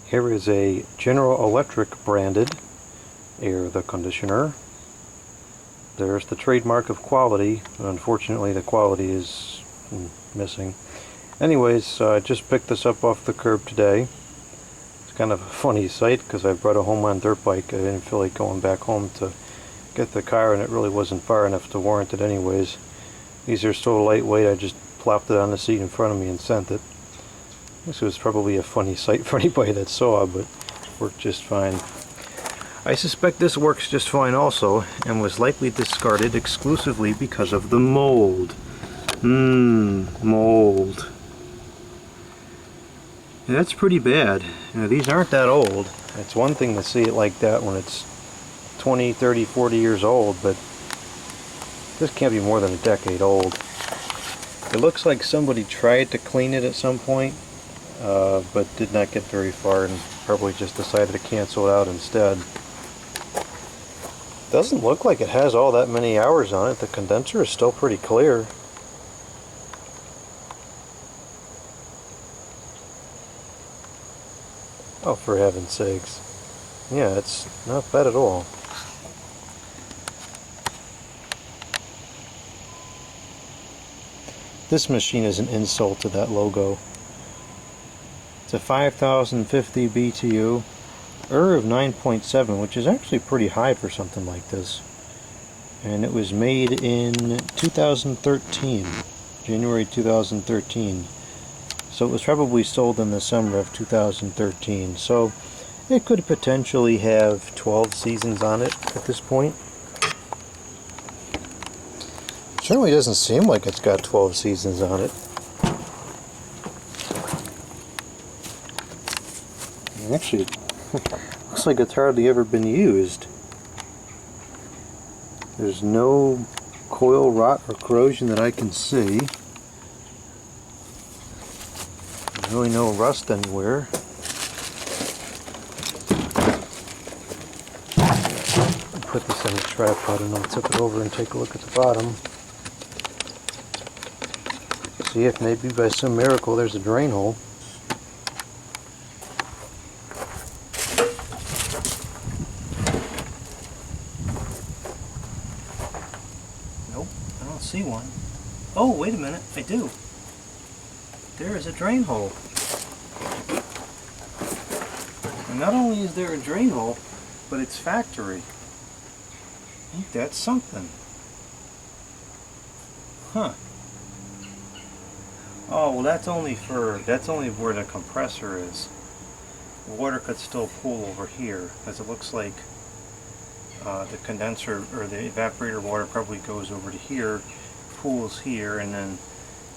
Here is a General Electric branded air conditioner. There's the trademark of quality, but unfortunately the quality is missing. Anyways, I just picked this up off the curb today. It's kind of a funny sight because I brought a home on dirt bike. I didn't feel like going back home to get the car, and it really wasn't far enough to warrant it anyways. These are so lightweight, I just plopped it on the seat in front of me and sent it. This was probably a funny sight for anybody that saw, but worked just fine. I suspect this works just fine also, and was likely discarded exclusively because of the mold. Mold. And that's pretty bad. You know, these aren't that old. It's one thing to see it like that when it's 20, 30, 40 years old, but this can't be more than a decade old. It looks like somebody tried to clean it at some point, but did not get very far and probably just decided to cancel it out instead. Doesn't look like it has all that many hours on it. The condenser is still pretty clear. Oh, for heaven's sakes. Yeah, it's not bad at all. This machine is an insult to that logo. It's a 5050 BTU, error of 9.7, which is actually pretty high for something like this. And it was made in 2013, January 2013. So it was probably sold in the summer of 2013. So it could potentially have 12 seasons on it at this point. Certainly doesn't seem like it's got 12 seasons on it. Actually, looks like it's hardly ever been used. There's no coil rot or corrosion that I can see. There's really no rust anywhere. I'll put this in the tripod and I'll tip it over and take a look at the bottom. See if maybe by some miracle there's a drain hole. Nope, I don't see one. Oh, wait a minute, I do. There is a drain hole. And not only is there a drain hole, but it's factory. Ain't that something? Huh. Oh, well, that's only where the compressor is. The water could still pool over here, because it looks like the condenser or the evaporator water probably goes over to here, pools here, and then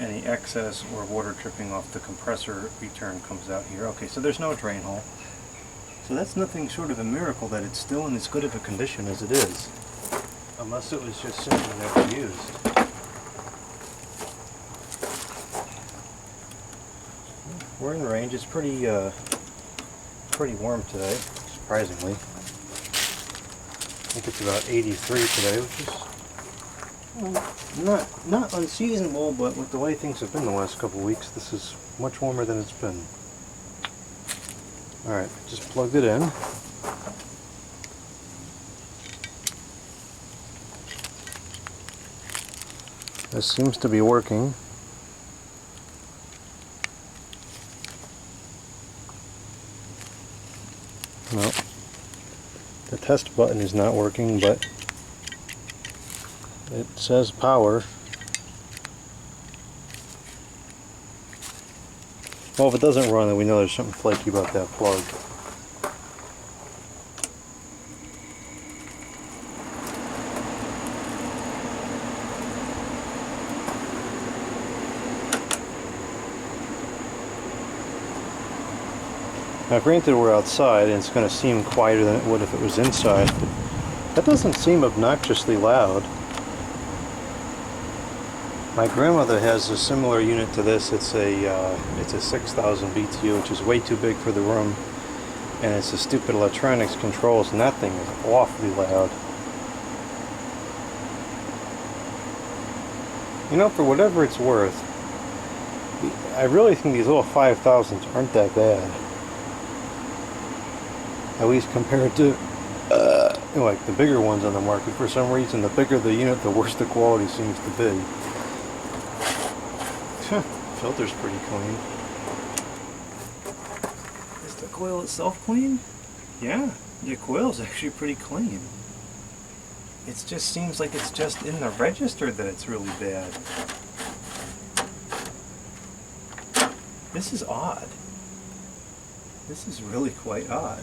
any excess or water dripping off the compressor return comes out here. Okay, so there's no drain hole. So that's nothing short of a miracle that it's still in as good of a condition as it is. Unless it was just simply never used. We're in range. It's pretty warm today, surprisingly. I think it's about 83 today, which is not unseasonable, but with the way things have been the last couple of weeks, this is much warmer than it's been. Alright, just plugged it in. This seems to be working. No, the test button is not working, but it says power. Well, if it doesn't run, then we know there's something flaky about that plug. Now granted we're outside and it's going to seem quieter than it would if it was inside, but that doesn't seem obnoxiously loud. My grandmother has a similar unit to this. It's a 6000 BTU, which is way too big for the room, and it's a stupid electronics controls, and that thing is awfully loud. You know, for whatever it's worth, I really think these little 5000s aren't that bad. At least compared to like the bigger ones on the market. For some reason, the bigger the unit, the worse the quality seems to be. Filter's pretty clean. Is the coil itself clean? Yeah, the coil's actually pretty clean. It just seems like it's just in the register that it's really bad. This is odd. This is really quite odd.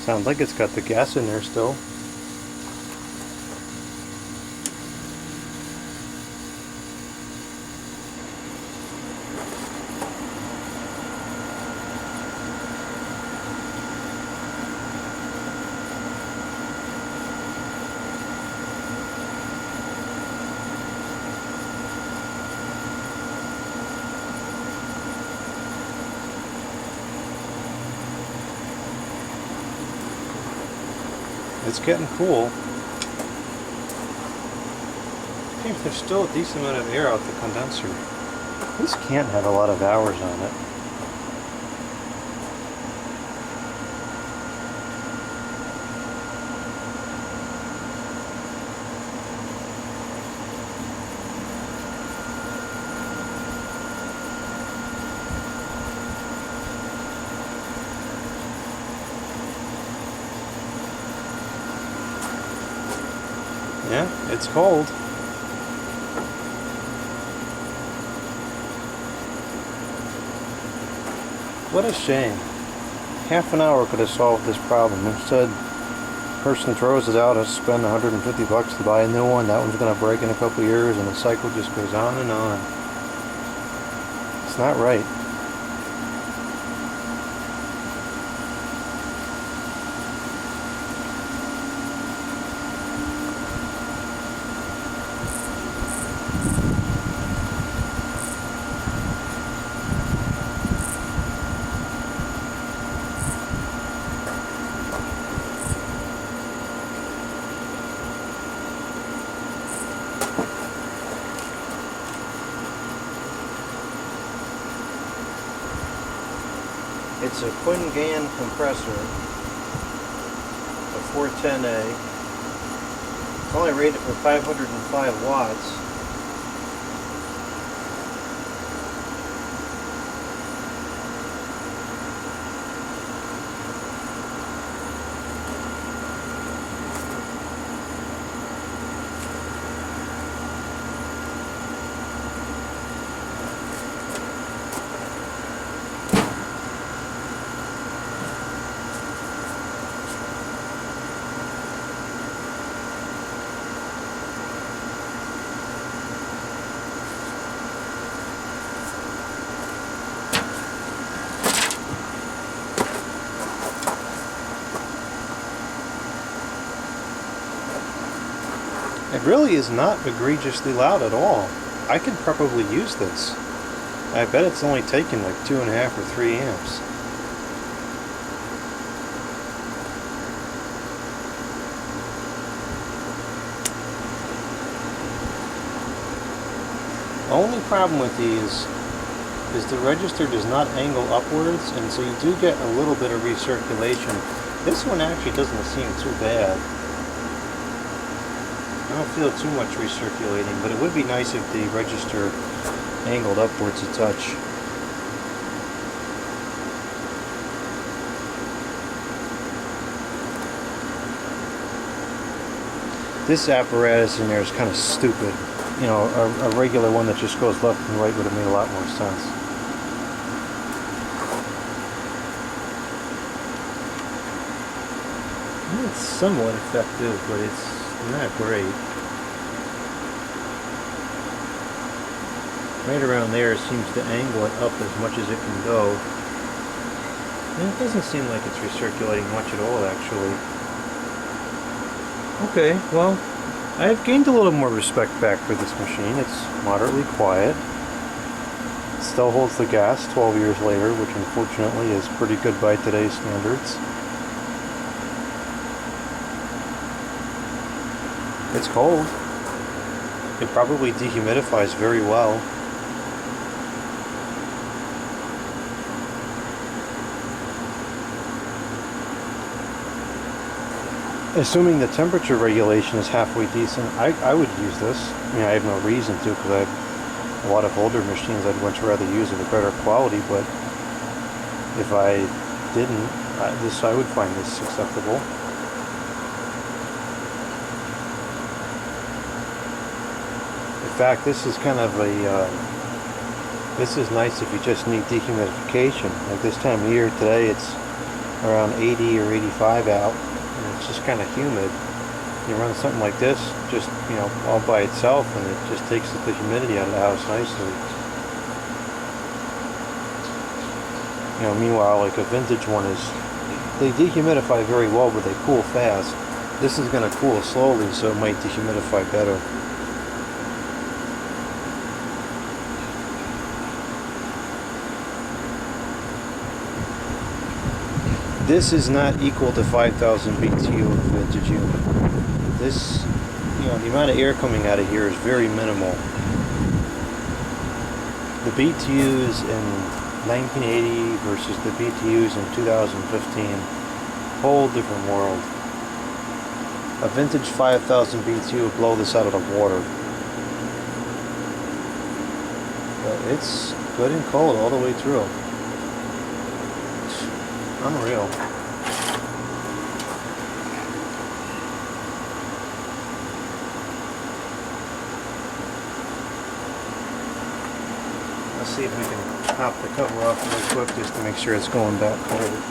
Sounds like it's got the gas in there still. It's getting cool. I think there's still a decent amount of air out the condenser. This can't have a lot of hours on it. Yeah, it's cold. What a shame. Half an hour could have solved this problem. Instead, person throws it out and spend 150 bucks to buy a new one. That one's going to break in a couple years, and the cycle just goes on and on. It's not right. It's a Quingan compressor, a 410A. It's only rated for 505 watts. It really is not egregiously loud at all. I could probably use this. I bet it's only taking like 2.5 or 3 amps. The only problem with these is the register does not angle upwards, and so you do get a little bit of recirculation. This one actually doesn't seem too bad. I don't feel too much recirculating, but it would be nice if the register angled upwards a touch. This apparatus in there is kind of stupid. You know, a regular one that just goes left and right would have made a lot more sense. It's somewhat effective, but it's not great. Right around there seems to angle it up as much as it can go. And it doesn't seem like it's recirculating much at all, actually. Okay, well, I've gained a little more respect back for this machine. It's moderately quiet. It still holds the gas 12 years later, which unfortunately is pretty good by today's standards. It's cold. It probably dehumidifies very well. Assuming the temperature regulation is halfway decent, I would use this. I mean, I have no reason to, because I have a lot of older machines I'd much rather use of a better quality, but if I didn't, I would find this acceptable. In fact, this is kind of a, this is nice if you just need dehumidification. Like this time of year today, it's around 80 or 85 out. It's just kind of humid. You run something like this, just, you know, all by itself, and it just takes the humidity out of the house nicely. You know, meanwhile, like a vintage one is, they dehumidify very well, but they cool fast. This is going to cool slowly, so it might dehumidify better. This is not equal to 5,000 BTU of vintage unit. This, you know, the amount of air coming out of here is very minimal. The BTUs in 1980 versus the BTUs in 2015, whole different world. A vintage 5,000 BTU would blow this out of the water. But it's good and cold all the way through. Unreal. Let's see if we can pop the cover off real quick just to make sure it's going back cold.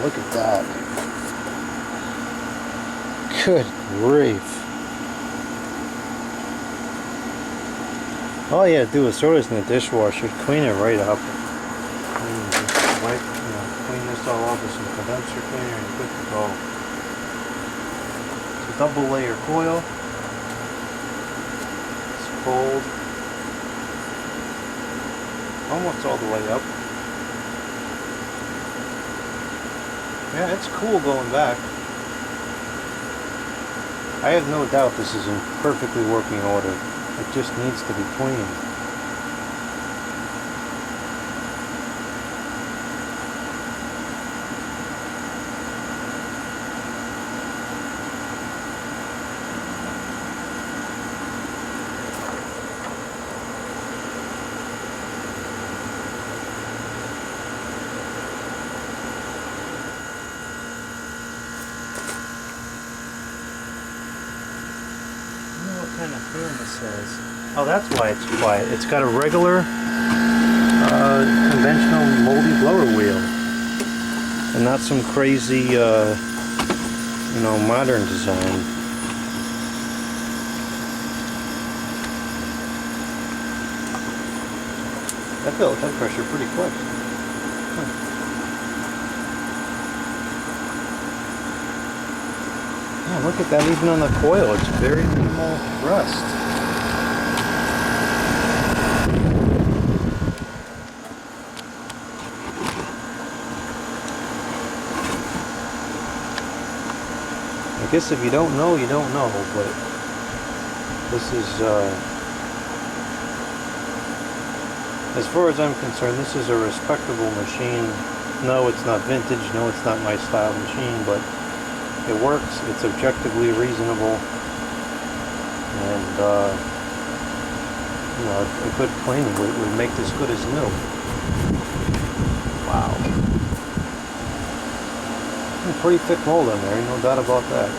Look at that. Good grief. All you had to do is throw this in the dishwasher, clean it right up. And just wipe, you know, clean this all off with some condenser cleaner and you're good to go. It's a double layer coil. It's cold. Almost all the way up. Yeah, it's cool going back. I have no doubt this is in perfectly working order. It just needs to be cleaned. Kind of fan this has. Oh, that's why it's quiet. It's got a regular conventional Moldy blower wheel and not some crazy you know, modern design. That felt head pressure pretty quick. Yeah, look at that, even on the coil, it's very minimal rust. I guess if you don't know, you don't know, but this is, as far as I'm concerned, this is a respectable machine. No, it's not vintage, no, it's not my style machine, but it works, it's objectively reasonable, and, you know, a good cleaning would make this good as new. Wow. Pretty thick mold in there, no doubt about that.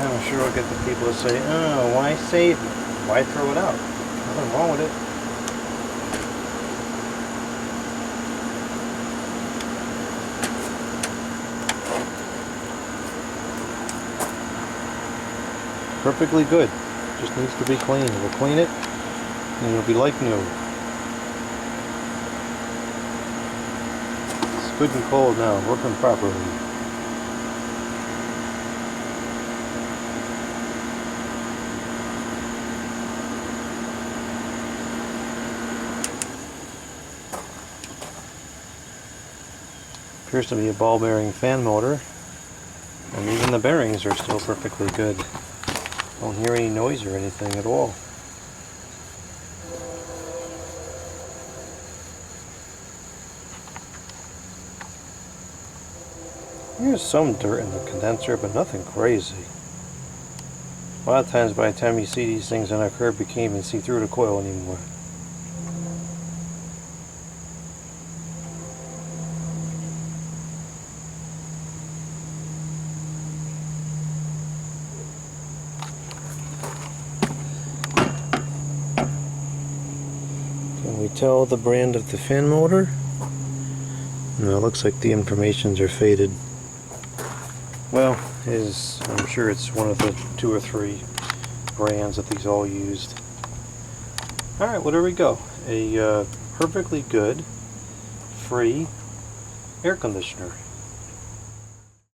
I'm sure I'll get the people to say, oh, why save it? Why throw it out? Nothing wrong with it. Perfectly good. Just needs to be cleaned. We'll clean it and it'll be like new. It's good and cold now, working properly. Appears to be a ball bearing fan motor, and even the bearings are still perfectly good. Don't hear any noise or anything at all. There's some dirt in the condenser, but nothing crazy. A lot of times by the time you see these things on a curb, you can't even see through the coil anymore. Can we tell the brand of the fan motor? No, it looks like the informations are faded. Well, I'm sure it's one of the 2 or 3 brands that these all used. Alright, well there we go. A perfectly good, free air conditioner.